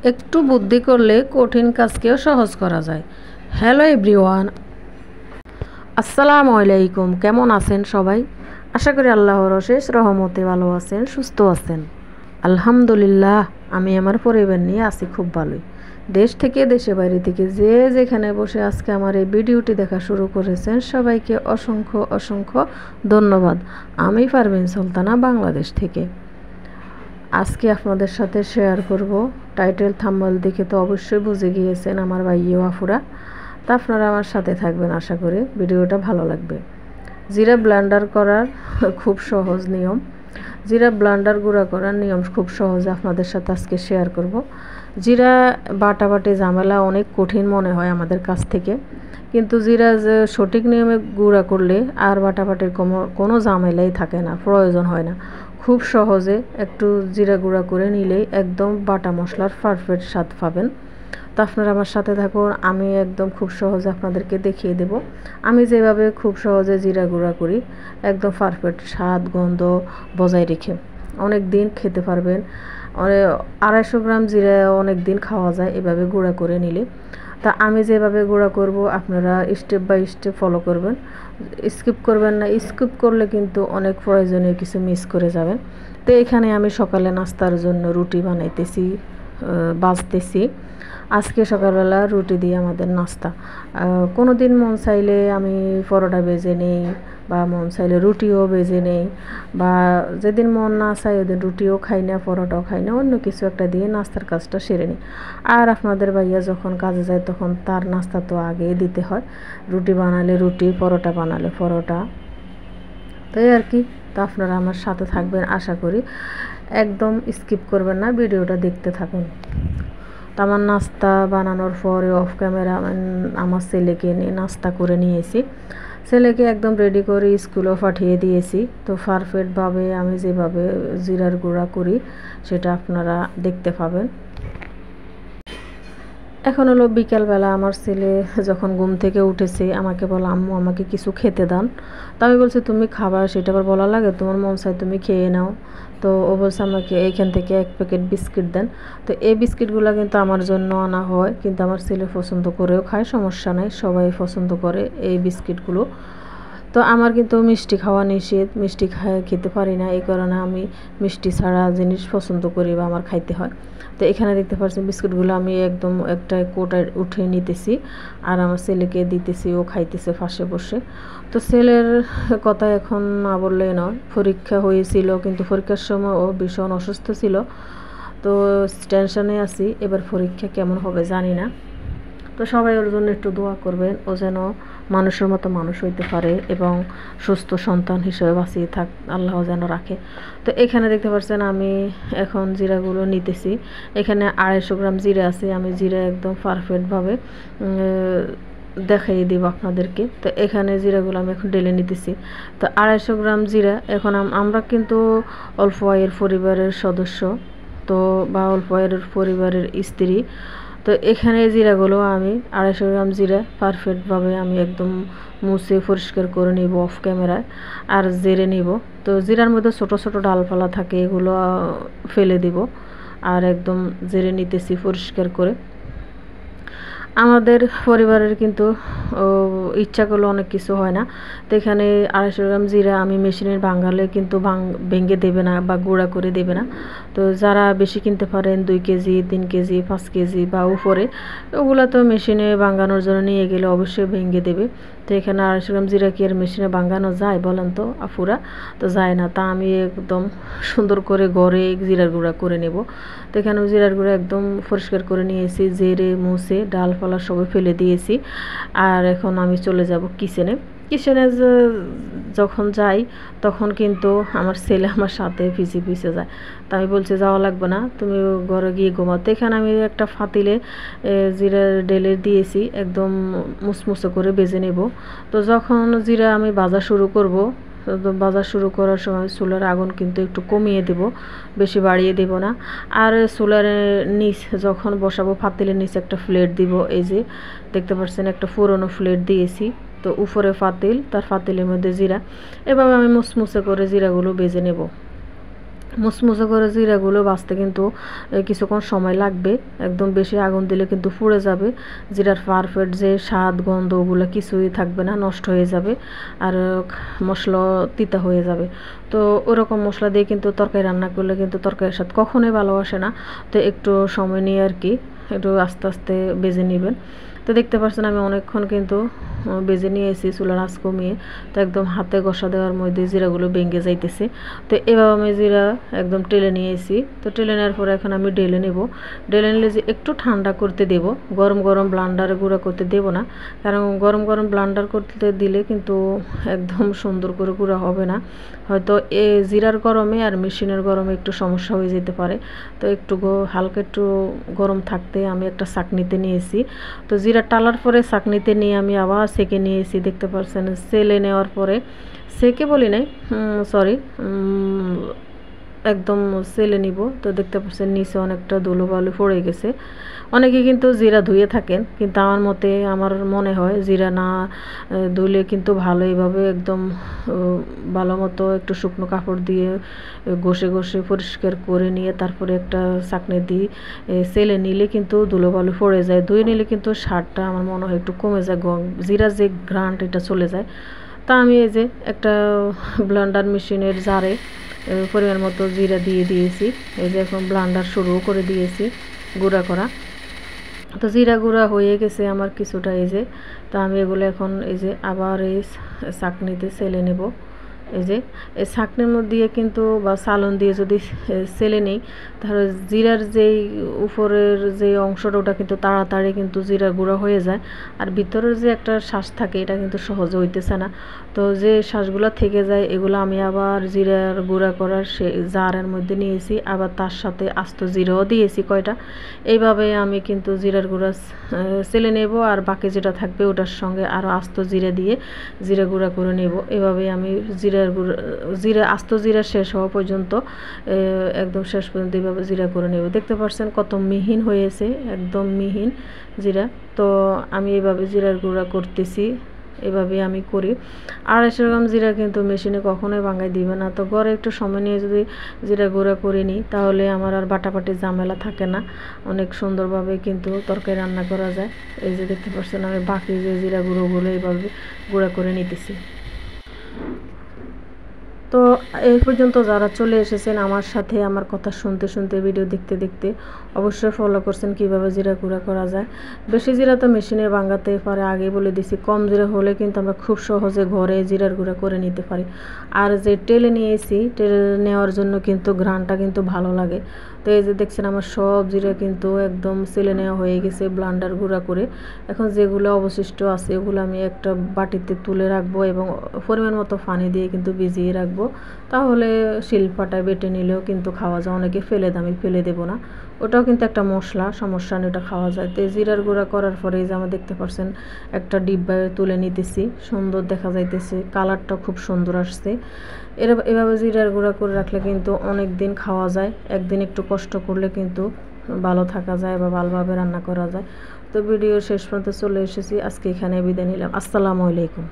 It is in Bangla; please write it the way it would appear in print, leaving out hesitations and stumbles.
একটু বুদ্ধি করলে কঠিন কাজকেও সহজ করা যায়। হ্যালো এভরিওয়ান, আসসালামু আলাইকুম। কেমন আছেন সবাই? আশা করি আল্লাহর অশেষ রহমতে ভালো আছেন, সুস্থ আছেন। আলহামদুলিল্লাহ, আমি আমার পরিবার নিয়ে আছি খুব ভালোই। দেশ থেকে দেশে বাইরে থেকে যে যেখানে বসে আজকে আমার এই ভিডিওটি দেখা শুরু করেছেন সবাইকে অসংখ্য অসংখ্য ধন্যবাদ। আমি পারভিন সুলতানা, বাংলাদেশ থেকে। আজকে আপনাদের সাথে শেয়ার করব, টাইটেল থাম্বনেল দেখে তো অবশ্যই বুঝে গিয়েছেন আমার ভাইয়া আফুরা। তা আপনারা আমার সাথে থাকবেন, আশা করি ভিডিওটা ভালো লাগবে। জিরা ব্লেন্ডার করার খুব সহজ নিয়ম, জিরা ব্লেন্ডার গুঁড়া করার নিয়ম খুব সহজ আপনাদের সাথে আজকে শেয়ার করব। জিরা বাটাবাটি ঝামেলা অনেক কঠিন মনে হয় আমাদের কাছ থেকে, কিন্তু জিরা যে সঠিক নিয়মে গুঁড়া করলে আর বাটাবাটির কোনো ঝামেলাই থাকে না, প্রয়োজন হয় না। খুব সহজে একটু জিরা গুঁড়া করে নিলেই একদম বাটা মশলার পারফেক্ট স্বাদ পাবেন। তো আপনারা আমার সাথে থাকুন, আমি একদম খুব সহজে আপনাদেরকে দেখিয়ে দেব আমি যেভাবে খুব সহজে জিরা গুঁড়া করি, একদম পারফেক্ট স্বাদ গন্ধ বজায় রেখে অনেক দিন খেতে পারবেন। 250 গ্রাম জিরা অনেক দিন খাওয়া যায় এভাবে গুঁড়া করে নিলে। তা আমি যেভাবে গুঁড়া করব আপনারা স্টেপ বাই স্টেপ ফলো করবেন, স্কিপ করবেন না। স্কিপ করলে কিন্তু অনেক প্রয়োজনীয় কিছু মিস করে যাবেন। তো এখানে আমি সকালে নাস্তার জন্য রুটি বানাইতেছি, বাজতেছি। আজকে সকালবেলা রুটি দিয়ে আমাদের নাস্তা। কোনো দিন মন চাইলে আমি পরোটা ভেজে নেই, বা মন চাইলে রুটিও ভেজে নেই, বা যেদিন মন না চাই ওদিন রুটিও খাই না, পরোটাও খাই না, অন্য কিছু একটা দিয়ে নাস্তার কাজটা সেরে নিই। আর আপনাদের ভাইয়া যখন কাজে যায় তখন তার নাস্তা তো আগেই দিতে হয়, রুটি বানালে রুটি, পরোটা বানালে পরোটা, তাই আর কি। তো আপনারা আমার সাথে থাকবেন, আশা করি একদম স্কিপ করবেন না, ভিডিওটা দেখতে থাকুন। তো আমার নাস্তা বানানোর পরে অফ ক্যামেরা আমার ছেলেকে নিয়ে নাস্তা করে নিয়েছি, ছেলেকে একদম রেডি করে স্কুলেও পাঠিয়ে দিয়েছি। তো পারফেক্টভাবে আমি যেভাবে জিরার গুঁড়া করি সেটা আপনারা দেখতে পাবেন। এখন হলো বিকেলবেলা, আমার ছেলে যখন ঘুম থেকে উঠেছে আমাকে বলে, আম্মু আমাকে কিছু খেতে দান। তো আমি বলছি তুমি খাবার, সেটা আবার বলা লাগে, তোমার মন চাই তুমি খেয়ে নাও। তো ও বলছে আমাকে এইখান থেকে 1 প্যাকেট বিস্কিট দেন। তো এই বিস্কিটগুলো কিন্তু আমার জন্য আনা হয়, কিন্তু আমার ছেলে পছন্দ করেও খায়, সমস্যা নাই, সবাই পছন্দ করে এই বিস্কিটগুলো। তো আমার কিন্তু মিষ্টি খাওয়া নিষেধ, মিষ্টি খেতে পারি না, এই কারণে আমি মিষ্টি ছাড়া জিনিস পছন্দ করি বা আমার খাইতে হয়। তো এখানে দেখতে পাচ্ছেন বিস্কুটগুলো আমি একদম একটা কোটায় উঠে নিতেছি আর আমার ছেলেকে দিতেছি, ও খাইতেছে পাশে বসে। তো ছেলের কথা এখন না বললেই নয়, পরীক্ষা হয়েছিল, কিন্তু পরীক্ষার সময় ও ভীষণ অসুস্থ ছিল। তো টেনশনে আছি, এবার পরীক্ষা কেমন হবে জানি না। তো সবাই ওর জন্য একটু দোয়া করবেন, ও যেন মানুষের মতো মানুষ হইতে পারে এবং সুস্থ সন্তান হিসেবে বাঁচিয়ে থাক, আল্লাহ যেন রাখে। তো এখানে দেখতে পাচ্ছেন আমি এখন জিরাগুলো নিতেছি। এখানে 250 গ্রাম জিরা আছে, আমি জিরা একদম পারফেক্টভাবে দেখাই দিব আপনাদেরকে। তো এখানে জিরাগুলো আমি এখন ঢেলে নিতেছি। তো 250 গ্রাম জিরা, এখন আমরা কিন্তু অল্প আয়ের পরিবারের সদস্য, তো বা অল্প আয়ের পরিবারের স্ত্রী। তো এখানে জিরাগুলো আমি 250 গ্রাম জিরা পারফেক্টভাবে আমি একদম মুছে পরিষ্কার করে নিব অফ ক্যামেরায়, আর জেরে নিব। তো জিরার মধ্যে ছোট ছোট ডালপালা থাকে, এগুলো ফেলে দিব আর একদম জেরে নিতেছি পরিষ্কার করে। আমাদের পরিবারের কিন্তু ইচ্ছা করলে অনেক কিছু হয় না। তো এখানে 250 গ্রাম জিরা আমি মেশিনের ভাঙালে কিন্তু ভেঙে দেবে না বা গুঁড়া করে দেবে না। তো যারা বেশি কিনতে পারেন 2 কেজি 3 কেজি 5 কেজি বা উপরে, ওগুলো তো মেশিনে ভাঙানোর জন্য নিয়ে গেলে অবশ্যই ভেঙে দেবে। তো এখানে 250 গ্রাম জিরা কি আর মেশিনে ভাঙানো যায় বলেন তো আফুরা? তো যায় না। তা আমি একদম সুন্দর করে ঘরে জিরার গুঁড়া করে নেব। তো এখানে জিরার গুঁড়া একদম পরিষ্কার করে নিয়েছি, জেরে মুছে ডালপালা সবই ফেলে দিয়েছি। আর এখন আমি চলে যাব কিচেনে। কিচেনে যখন যাই তখন কিন্তু আমার ছেলে আমার সাথে পিছে পিছে যায়। তা আমি বলছি যাওয়া লাগবে না, তুমি ঘরে গিয়ে ঘুমাতে। এখানে আমি একটা ফাতিলে জিরা ঢেলে দিয়েছি, একদম মুসমুসে করে ভেজে নেব। তো যখন জিরা আমি ভাজা শুরু করব, তো ভাজা শুরু করার সময় চুলার আগুন কিন্তু একটু কমিয়ে দেব, বেশি বাড়িয়ে দেব না। আর চুলার নিচ যখন বসাবো পাতিলের নিচে একটা প্লেট দিব, এই যে দেখতে পাচ্ছেন একটা পুরনো প্লেট দিয়েছি। তো উপরে পাতিল, তার পাতিলের মধ্যে জিরা, এভাবে আমি মুসমুসে করে জিরাগুলো ভেজে নেব। মুসমুসে করে জিরাগুলো ভাজতে কিন্তু কিছুক্ষণ সময় লাগবে। একদম বেশি আগুন দিলে কিন্তু পুড়ে যাবে, জিরার পারফেক্ট যে স্বাদ গন্ধ ওগুলো কিছুই থাকবে না, নষ্ট হয়ে যাবে আর মশলা তিতা হয়ে যাবে। তো ওরকম মশলা দিয়ে কিন্তু তরকারি রান্না করলে কিন্তু তরকারির স্বাদ কখনোই ভালো আসে না। তো একটু সময় নিয়ে আর কি একটু আস্তে আস্তে বেজে নেবেন। তো দেখতে পাচ্ছেন আমি অনেকক্ষণ কিন্তু বেজে নিয়ে এসেছি চুলার আঁচ কমিয়ে। তো একদম হাতে ঘষা দেওয়ার মধ্যে জিরাগুলো ভেঙে যাইতেছে। তো এভাবে আমি জিরা একদম টেলে নিয়ে এসেছি। তো টেলে নেওয়ার পরে এখন আমি ঢেলে নেব। ঢেলে নিলে যে একটু ঠান্ডা করতে দেব, গরম গরম ব্লান্ডারে গুঁড়া করতে দেব না, কারণ গরম গরম ব্লান্ডার করতে দিলে কিন্তু একদম সুন্দর করে গুঁড়া হবে না। হয়তো জিরার গরমে আর মেশিনের গরমে একটু সমস্যা হয়ে যেতে পারে। তো একটু হালকা একটু গরম থাকতে আমি একটা ছাঁকনিতে নিয়েছি। তো জিরা টালার পরে ছাঁকনিতে নিয়ে আমি আবার সেকে নিয়েছি। দেখতে পাচ্ছেন সেলে নেওয়ার পরে, সেকে বলি নাই, সরি, একদম সেলে নিব। তো দেখতে পাচ্ছেন নিচে অনেকটা ধুলোবালু পড়ে গেছে। অনেকে কিন্তু জিরা ধুয়ে থাকেন, কিন্তু আমার মতে আমার মনে হয় জিরা না ধুলে কিন্তু ভালো, এইভাবে একদম ভালো মতো একটু শুকনো কাপড় দিয়ে ঘষে ঘষে পরিষ্কার করে নিয়ে তারপরে একটা ছাঁকনি দিয়ে সেলে নিলে কিন্তু ধুলোবালু পড়ে যায়। ধুয়ে নিলে কিন্তু স্বাদটা আমার মনে হয় একটু কমে যায়, জিরার যে ঘ্রাণ এটা চলে যায়। তা আমি এই যে একটা ব্লেন্ডার মেশিনের জারে পরিমাণ মতো জিরা দিয়ে দিয়েছি। এই যে এখন ব্লেন্ডার শুরু করে দিয়েছি গুঁড়া করা। তো জিরা গুঁড়া হয়ে গেছে আমার কিছুটা। এই যে তো আমি এগুলো এখন এই যে আবার এই ছাঁকনিতে সেলে নেব। এই যে এই ছাঁকনির মধ্যে দিয়ে কিন্তু বা চালন দিয়ে যদি সেলে নেই, তাহলে জিরার যেই উপরের যে অংশটা ওটা কিন্তু তাড়াতাড়ি কিন্তু জিরা গুঁড়া হয়ে যায়, আর ভিতরের যে একটা শ্বাস থাকে এটা কিন্তু সহজে হইতেছে না। তো যে শ্বাসগুলো থেকে যায় এগুলো আমি আবার জিরার গুঁড়া করার সে জারের মধ্যে নিয়েছি, আবার তার সাথে আস্ত জিরাও দিয়েছি কয়টা। এইভাবে আমি কিন্তু জিরার গুঁড়া সেলে নেব, আর বাকি যেটা থাকবে ওটার সঙ্গে আরও আস্ত জিরা দিয়ে জিরা গুঁড়া করে নেব। এভাবে আমি জিরা আস্ত জিরা শেষ হওয়া পর্যন্ত, একদম শেষ পর্যন্ত এইভাবে জিরা করে নেব। দেখতে পাচ্ছেন কত মিহিন হয়েছে, একদম মিহিন জিরা। তো আমি এইভাবে জিরার গুঁড়া করতেছি, এভাবে আমি করি। 250 গ্রাম জিরা কিন্তু মেশিনে কখনোই ভাঙাই দিবে না। তো ঘরে একটু সময় নিয়ে যদি জিরা গুঁড়া করে নিই তাহলে আমার আর বাটাবাটি ঝামেলা থাকে না, অনেক সুন্দরভাবে কিন্তু তরকারি রান্না করা যায়। এই যে দেখতে পাচ্ছেন আমি বাকি যে জিরা গুঁড়োগুলো এইভাবে গুঁড়া করে নিতেছি। তো এই পর্যন্ত যারা চলে এসেছেন আমার সাথে, আমার কথা শুনতে শুনতে ভিডিও দেখতে দেখতে, অবশ্যই ফলো করছেন কিভাবে জিরা গুঁড়া করা যায়। বেশি জিরা তো মেশিনে ভাঙাতে পারে, আগে বলে দিছি। কম জিরা হলে কিন্তু আমরা খুব সহজে ঘরে জিরার গুঁড়া করে নিতে পারি। আর যে টেলে নিয়েছি, টেলে নেওয়ার জন্য কিন্তু ঘ্রাণটা কিন্তু ভালো লাগে। তো এই যে দেখছেন আমার সব জিরা কিন্তু একদম সেলে নেওয়া হয়ে গেছে ব্লেন্ডার গুঁড়া করে। এখন যেগুলো অবশিষ্ট আছে ওগুলো আমি একটা বাটিতে তুলে রাখবো এবং পরিমাণ মতো পানি দিয়ে কিন্তু ভিজিয়ে রাখবো। তাহলে শিলপাটায় বেটে নিলেও কিন্তু খাওয়া যায়। অনেকে ফেলে দেয়, আমি ফেলে দেবো না। ওটাও কিন্তু একটা মশলা, সমস্যা নেই, ওটা খাওয়া যায়। তো জিরার গুঁড়া করার পরে এই যে আমার দেখতে পাচ্ছেন একটা ডিব্বায় তুলে নিতেছি, সুন্দর দেখা যাইতেছে, কালারটা খুব সুন্দর আসছে। এভাবে জিরার গুঁড়া করে রাখলে কিন্তু অনেক দিন খাওয়া যায়। একদিন একটু কষ্ট করলে কিন্তু ভালো থাকা যায় বা ভালোভাবে রান্না করা যায়। তো ভিডিও শেষ পর্যন্ত চলে এসেছি, আজকে এখানে বিদায় নিলাম। আসসালামু আলাইকুম।